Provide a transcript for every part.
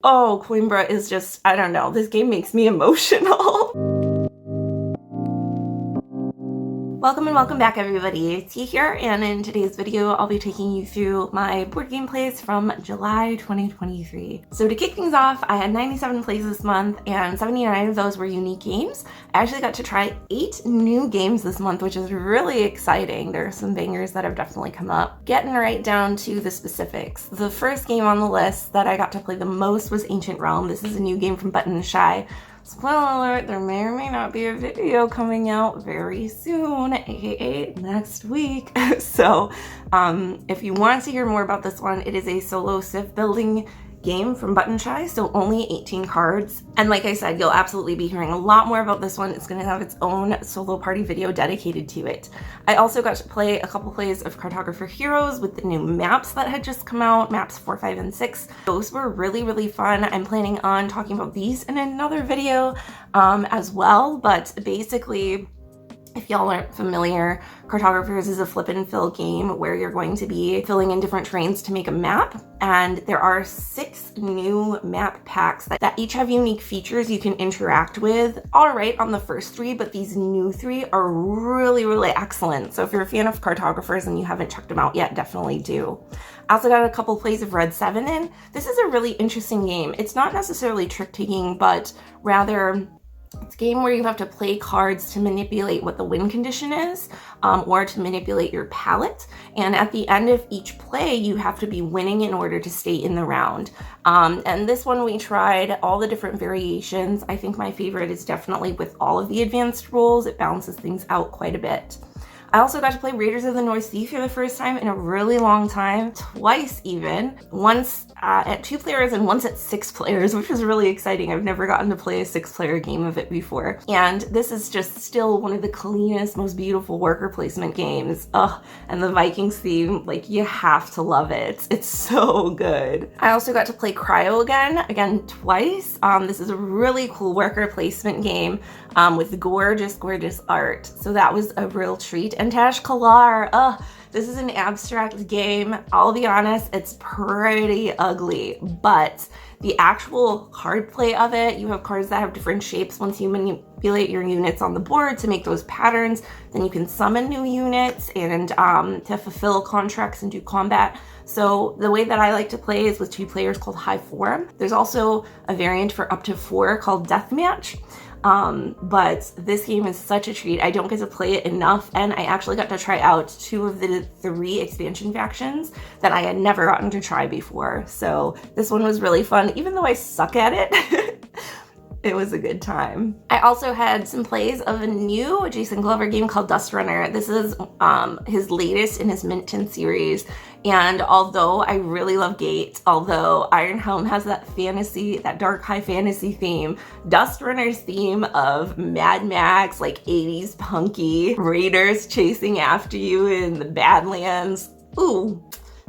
Oh, Coimbra is just, I don't know, this game makes me emotional. Welcome and welcome back, everybody. It's T here, and in today's video, I'll be taking you through my board game plays from July 2023. So to kick things off, I had 97 plays this month, and 79 of those were unique games. I actually got to try 8 new games this month, which is really exciting. There are some bangers that have definitely come up. Getting right down to the specifics. The first game on the list that I got to play the most was Ancient Realm. This is a new game from Button Shy. Spoiler alert, there may or may not be a video coming out very soon, aka next week. So if you want to hear more about this one, it is a solo civ building game from Button Shy, so only 18 cards. And like I said, you'll absolutely be hearing a lot more about this one. It's going to have its own solo party video dedicated to it. I also got to play a couple plays of Cartographer Heroes with the new maps that had just come out, maps 4, 5, and 6. Those were really, really fun. I'm planning on talking about these in another video as well, but basically, if y'all aren't familiar, Cartographers is a flip and fill game where you're going to be filling in different terrains to make a map, and there are 6 new map packs that each have unique features you can interact with. All right on the first 3, but these new 3 are really, really excellent. So if you're a fan of Cartographers and you haven't checked them out yet, definitely do. I also got a couple plays of Red 7 in. This is a really interesting game. It's not necessarily trick taking, but rather it's a game where you have to play cards to manipulate what the win condition is, or to manipulate your palette. And at the end of each play, you have to be winning in order to stay in the round. And this one we tried all the different variations. I think my favorite is definitely with all of the advanced rules. It balances things out quite a bit. I also got to play Raiders of the North Sea for the first time in a really long time, twice even. Once at 2 players and once at 6 players, which was really exciting. I've never gotten to play a 6-player game of it before. And this is just still one of the cleanest, most beautiful worker placement games. Ugh, and the Vikings theme, like, you have to love it. It's so good. I also got to play Cryo again twice. This is a really cool worker placement game with gorgeous, gorgeous art. So that was a real treat. And Tash Kalar, this is an abstract game. I'll be honest, it's pretty ugly, but the actual card play of it, you have cards that have different shapes. Once you manipulate your units on the board to make those patterns, then you can summon new units and to fulfill contracts and do combat. So the way that I like to play is with 2 players called High 4. There's also a variant for up to 4 called Deathmatch. But this game is such a treat. I don't get to play it enough, and I actually got to try out 2 of the 3 expansion factions that I had never gotten to try before. So this one was really fun, even though I suck at it. It was a good time. I also had some plays of a new Jason Glover game called Dust Runner. This is his latest in his Mint 10 series. And although I really love Gate, although Iron Helm has that fantasy, that dark high fantasy theme, Dust Runner's theme of Mad Max, like 80s punky, raiders chasing after you in the Badlands. Ooh,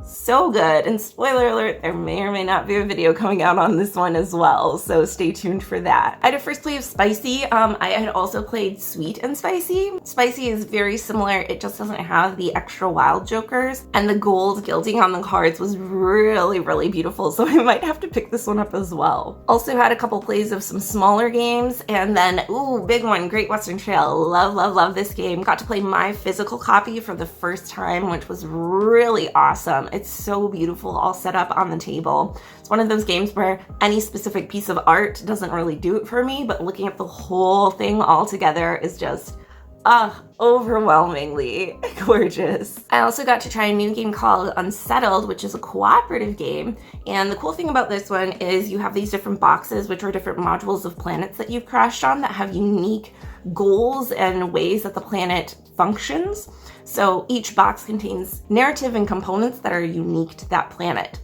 so good. And spoiler alert, there may or may not be a video coming out on this one as well, so stay tuned for that. I had a first play of Spicy. I had also played Sweet and Spicy. Spicy is very similar, it just doesn't have the extra wild jokers, and the gold gilding on the cards was really, really beautiful, so I might have to pick this one up as well. Also had a couple plays of some smaller games, and then, ooh, big one, Great Western Trail. Love, love, love this game. Got to play my physical copy for the first time, which was really awesome. It's so beautiful, all set up on the table. It's one of those games where any specific piece of art doesn't really do it for me, but looking at the whole thing all together is just, overwhelmingly gorgeous. I also got to try a new game called Unsettled, which is a cooperative game. And the cool thing about this one is you have these different boxes, which are different modules of planets that you've crashed on that have unique goals and ways that the planet functions. So each box contains narrative and components that are unique to that planet.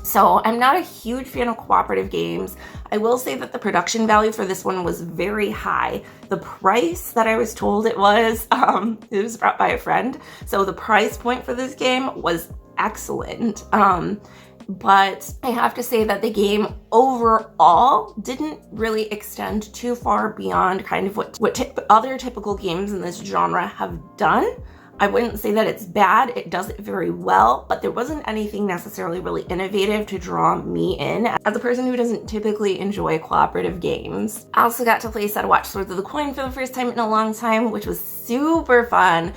So I'm not a huge fan of cooperative games. I will say that the production value for this one was very high. The price that I was told it was brought by a friend. So the price point for this game was excellent. But I have to say that the game overall didn't really extend too far beyond kind of what other typical games in this genre have done. I wouldn't say that it's bad. It does it very well, but there wasn't anything necessarily really innovative to draw me in as a person who doesn't typically enjoy cooperative games. I also got to play Set a Watch Swords of the Coin for the first time in a long time, which was super fun.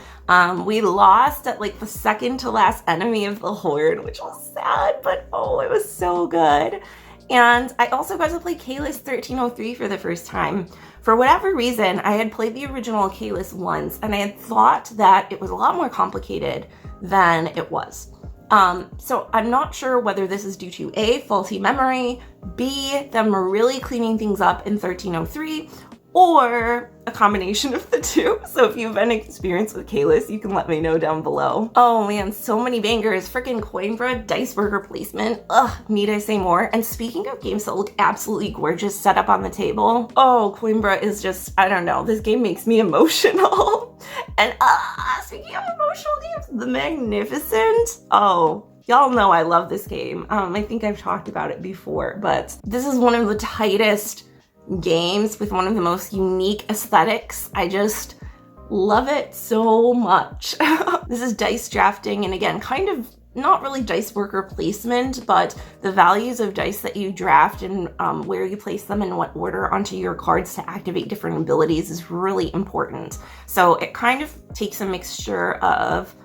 We lost at like the second to last enemy of the horde, which was sad, but oh, it was so good. And I also got to play Caylus 1303 for the first time. For whatever reason, I had played the original Caylus once, and I had thought that it was a lot more complicated than it was. So I'm not sure whether this is due to A, faulty memory, B, them really cleaning things up in 1303, or a combination of the two. So if you've been experienced with Caylus, you can let me know down below. Oh man, so many bangers. Freaking Coimbra dice worker placement. Ugh, need I say more? And speaking of games that look absolutely gorgeous set up on the table, oh, Coimbra is just, I don't know, this game makes me emotional. And speaking of emotional games, The Magnificent. Oh, y'all know I love this game. I think I've talked about it before, but this is one of the tightest games with one of the most unique aesthetics. I just love it so much. This is dice drafting, and again, kind of not really dice worker placement, but the values of dice that you draft and where you place them in what order onto your cards to activate different abilities is really important. So it kind of takes a mixture of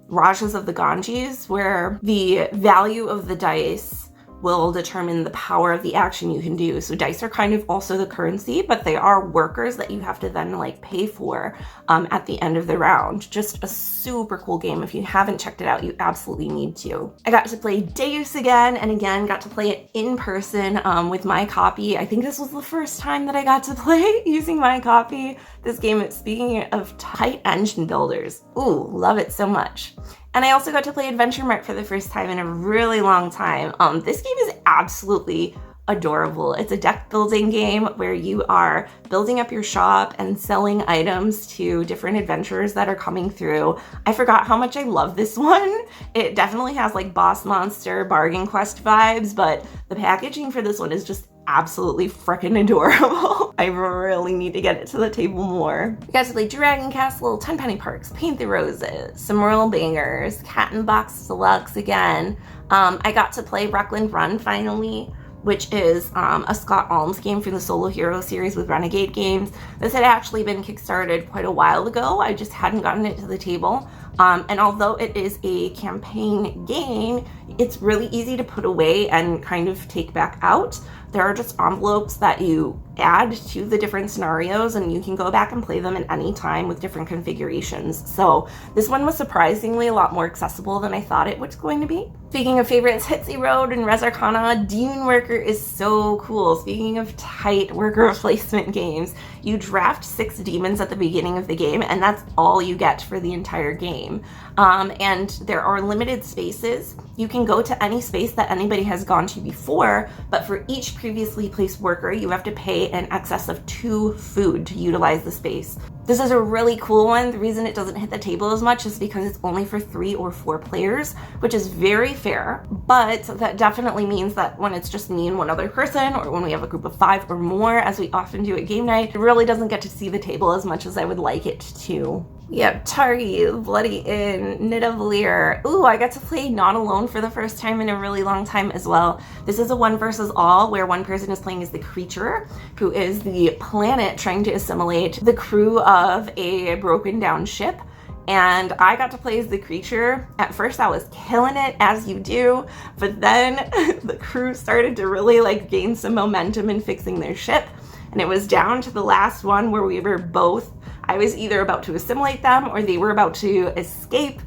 Rajas of the Ganges, where the value of the dice will determine the power of the action you can do. So dice are kind of also the currency, but they are workers that you have to then like pay for at the end of the round. Just a super cool game. If you haven't checked it out, you absolutely need to. I got to play Deus again, and again, got to play it in person with my copy. I think this was the first time that I got to play using my copy. This game, speaking of tight engine builders, ooh, love it so much. And I also got to play Adventure Mart for the first time in a really long time. This game is absolutely adorable. It's a deck building game where you are building up your shop and selling items to different adventurers that are coming through. I forgot how much I love this one. It definitely has like Boss Monster, Bargain Quest vibes, but the packaging for this one is just absolutely freaking adorable. I really need to get it to the table more. I got to play Dragon Castle, 10 Penny Parks, Paint the Roses, some real bangers, Cat in Box Deluxe again. I got to play Reckland Run finally, which is a Scott Alms game for the Solo Hero series with Renegade Games. This had actually been kickstarted quite a while ago. I just hadn't gotten it to the table. And although it is a campaign game, it's really easy to put away and kind of take back out. There are just envelopes that you add to the different scenarios, and you can go back and play them at any time with different configurations. So this one was surprisingly a lot more accessible than I thought it was going to be. Speaking of favorites, Hitsy Road and Res Arcana, Demon Worker is so cool. Speaking of tight worker placement games, you draft 6 demons at the beginning of the game, and that's all you get for the entire game. And there are limited spaces. You can go to any space that anybody has gone to before, but for each previously placed worker, you have to pay in excess of 2 food to utilize the space. This is a really cool one. The reason it doesn't hit the table as much is because it's only for 3 or 4 players, which is very fair, but that definitely means that when it's just me and one other person, or when we have a group of 5 or more, as we often do at game night, it really doesn't get to see the table as much as I would like it to. Yep, Targi, Bloody Inn, Nidavellir. Ooh, I got to play Not Alone for the first time in a really long time as well. This is a 1 versus all where one person is playing as the creature, who is the planet trying to assimilate the crew of a broken down ship. And I got to play as the creature. At first I was killing it, as you do, but then the crew started to really like gain some momentum in fixing their ship. And it was down to the last one where we were both, I was either about to assimilate them or they were about to escape.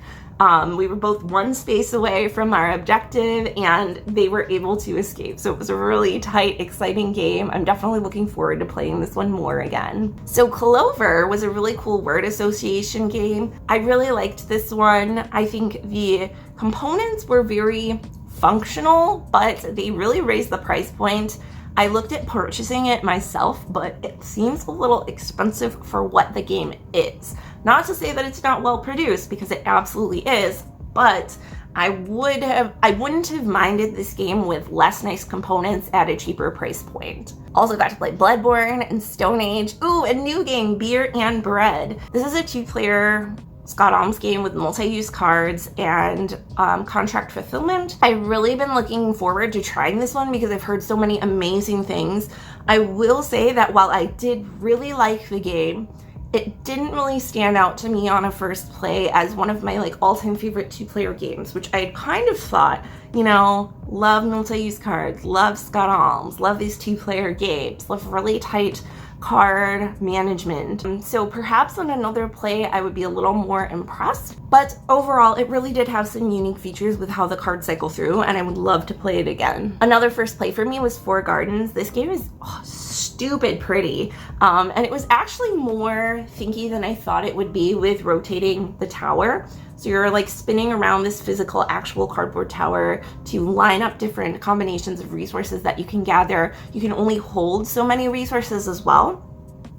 We were both 1 space away from our objective and they were able to escape. So it was a really tight, exciting game. I'm definitely looking forward to playing this one more again. So Clover was a really cool word association game. I really liked this one. I think the components were very functional, but they really raised the price point. I looked at purchasing it myself, but it seems a little expensive for what the game is. Not to say that it's not well produced, because it absolutely is, but I wouldn't have minded this game with less nice components at a cheaper price point. Also got to play Bloodborne and Stone Age. Ooh, a new game, Beer and Bread. This is a 2-player Scott Alms game with multi-use cards and contract fulfillment. I've really been looking forward to trying this one because I've heard so many amazing things. I will say that while I did really like the game, it didn't really stand out to me on a first play as one of my like all-time favorite two-player games, which I kind of thought, you know, love multi-use cards, love Scott Alms, love these two-player games, love really tight card management. So perhaps on another play I would be a little more impressed, but overall it really did have some unique features with how the cards cycle through, and I would love to play it again. Another first play for me was Four Gardens. This game is stupid pretty, and it was actually more thinky than I thought it would be with rotating the tower. So you're like spinning around this physical actual cardboard tower to line up different combinations of resources that you can gather. You can only hold so many resources as well,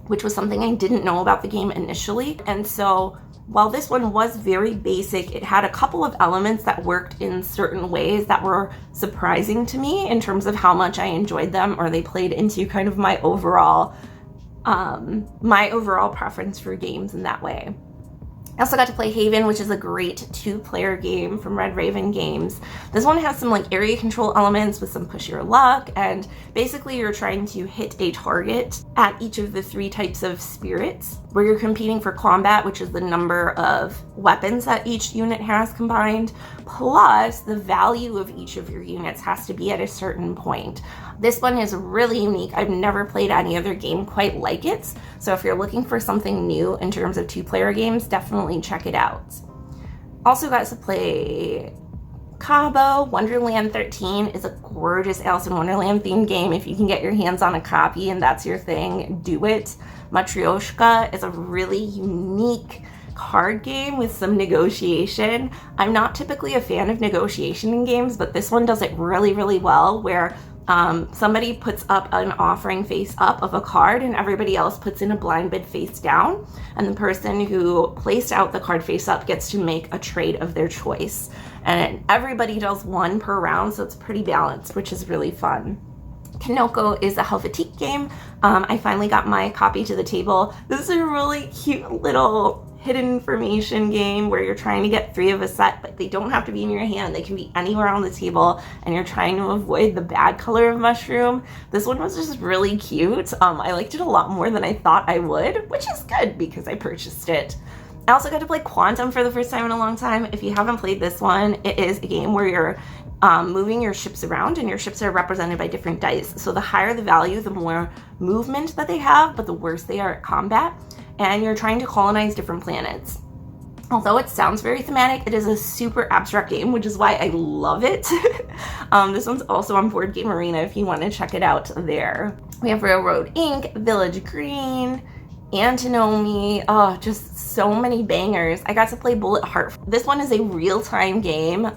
which was something I didn't know about the game initially. And so while this one was very basic, it had a couple of elements that worked in certain ways that were surprising to me in terms of how much I enjoyed them, or they played into kind of my overall preference for games in that way. I also got to play Haven, which is a great two-player game from Red Raven Games. This one has some like area control elements with some push your luck, and basically you're trying to hit a target at each of the 3 types of spirits, where you're competing for combat, which is the number of weapons that each unit has combined, plus the value of each of your units has to be at a certain point. This one is really unique. I've never played any other game quite like it. So if you're looking for something new in terms of two-player games, definitely check it out. Also got to play Cabo. Wonderland 13 is a gorgeous Alice in Wonderland themed game. If you can get your hands on a copy and that's your thing, do it. Matryoshka is a really unique card game with some negotiation. I'm not typically a fan of negotiation in games, but this one does it really, really well, where somebody puts up an offering face up of a card and everybody else puts in a blind bid face down, and the person who placed out the card face up gets to make a trade of their choice, and everybody does one per round, so it's pretty balanced, which is really fun. Kinoko is a Helvetique game. I finally got my copy to the table. This is a really cute little hidden information game where you're trying to get 3 of a set, but they don't have to be in your hand. They can be anywhere on the table, and you're trying to avoid the bad color of mushroom. This one was just really cute. I liked it a lot more than I thought I would, which is good because I purchased it. I also got to play Quantum for the first time in a long time. If you haven't played this one, it is a game where you're moving your ships around, and your ships are represented by different dice. So the higher the value, the more movement that they have, but the worse they are at combat. And you're trying to colonize different planets. Although it sounds very thematic, it is a super abstract game, which is why I love it. This one's also on Board Game Arena if you want to check it out there. We have Railroad Inc., Village Green, Antinomy, oh, just so many bangers. I got to play Bullet Heart. This one is a real-time game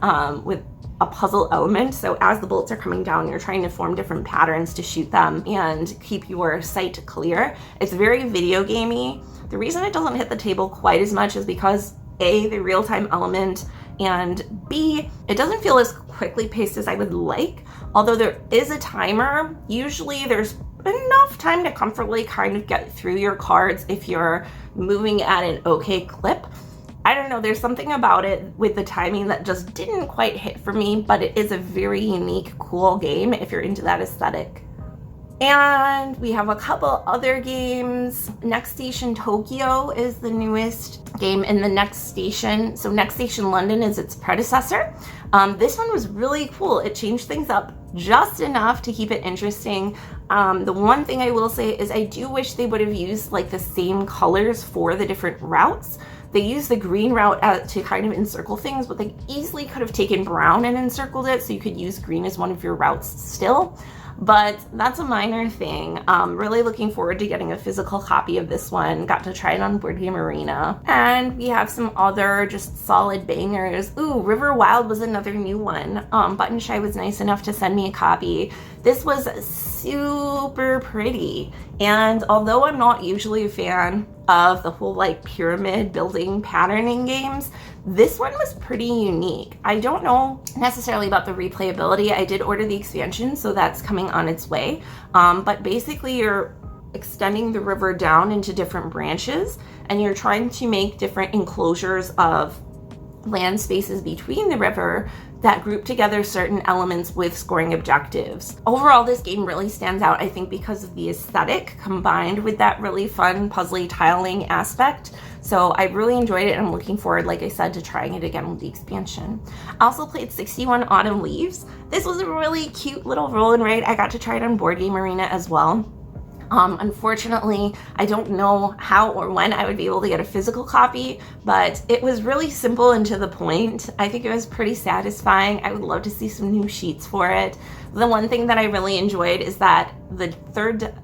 with a puzzle element. So as the bullets are coming down, you're trying to form different patterns to shoot them and keep your sight clear. It's very video gamey. The reason it doesn't hit the table quite as much is because A, the real-time element, and B, it doesn't feel as quickly paced as I would like. Although there is a timer, usually there's enough time to comfortably kind of get through your cards if you're moving at an okay clip. I don't know, there's something about it with the timing that just didn't quite hit for me, but it is a very unique, cool game if you're into that aesthetic. And we have a couple other games. Next Station Tokyo is the newest game in the Next Station. So Next Station London is its predecessor. This one was really cool. It changed things up just enough to keep it interesting. The one thing I will say is I do wish they would have used like the same colors for the different routes. They used the green route to kind of encircle things, but they easily could have taken brown and encircled it so you could use green as one of your routes still. But that's a minor thing. Really looking forward to getting a physical copy of this one. Got to try it on Board Game Arena. And we have some other just solid bangers. Ooh, River Wild was another new one. Button Shy was nice enough to send me a copy. This was super pretty. And although I'm not usually a fan of the whole like pyramid building patterning games, this one was pretty unique. I don't know necessarily about the replayability. I did order the expansion, so that's coming on its way. But basically you're extending the river down into different branches, and you're trying to make different enclosures of land spaces between the river that group together certain elements with scoring objectives. Overall, this game really stands out, I think, because of the aesthetic combined with that really fun puzzly tiling aspect. So I really enjoyed it, and I'm looking forward, like I said, to trying it again with the expansion. I also played 61 Autumn Leaves. This was a really cute little roll and write. I got to try it on Board Game Arena as well. Unfortunately, I don't know how or when I would be able to get a physical copy, but it was really simple and to the point. I think it was pretty satisfying. I would love to see some new sheets for it. The one thing that I really enjoyed is that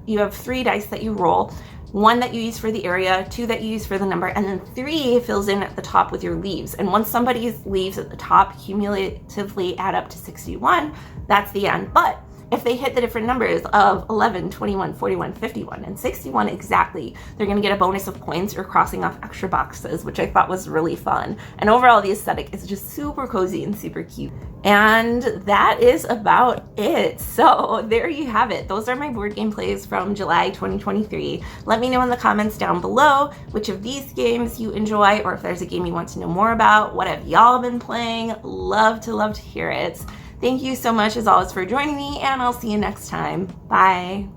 you have 3 dice that you roll. 1 that you use for the area, 2 that you use for the number, and then 3 fills in at the top with your leaves. And once somebody's leaves at the top cumulatively add up to 61, that's the end. But if they hit the different numbers of 11, 21, 41, 51, and 61 exactly, they're going to get a bonus of points or crossing off extra boxes, which I thought was really fun. And overall, the aesthetic is just super cozy and super cute. And that is about it. So there you have it. Those are my board game plays from July 2023. Let me know in the comments down below which of these games you enjoy, or if there's a game you want to know more about. What have y'all been playing? Love to hear it. Thank you so much as always for joining me, and I'll see you next time. Bye.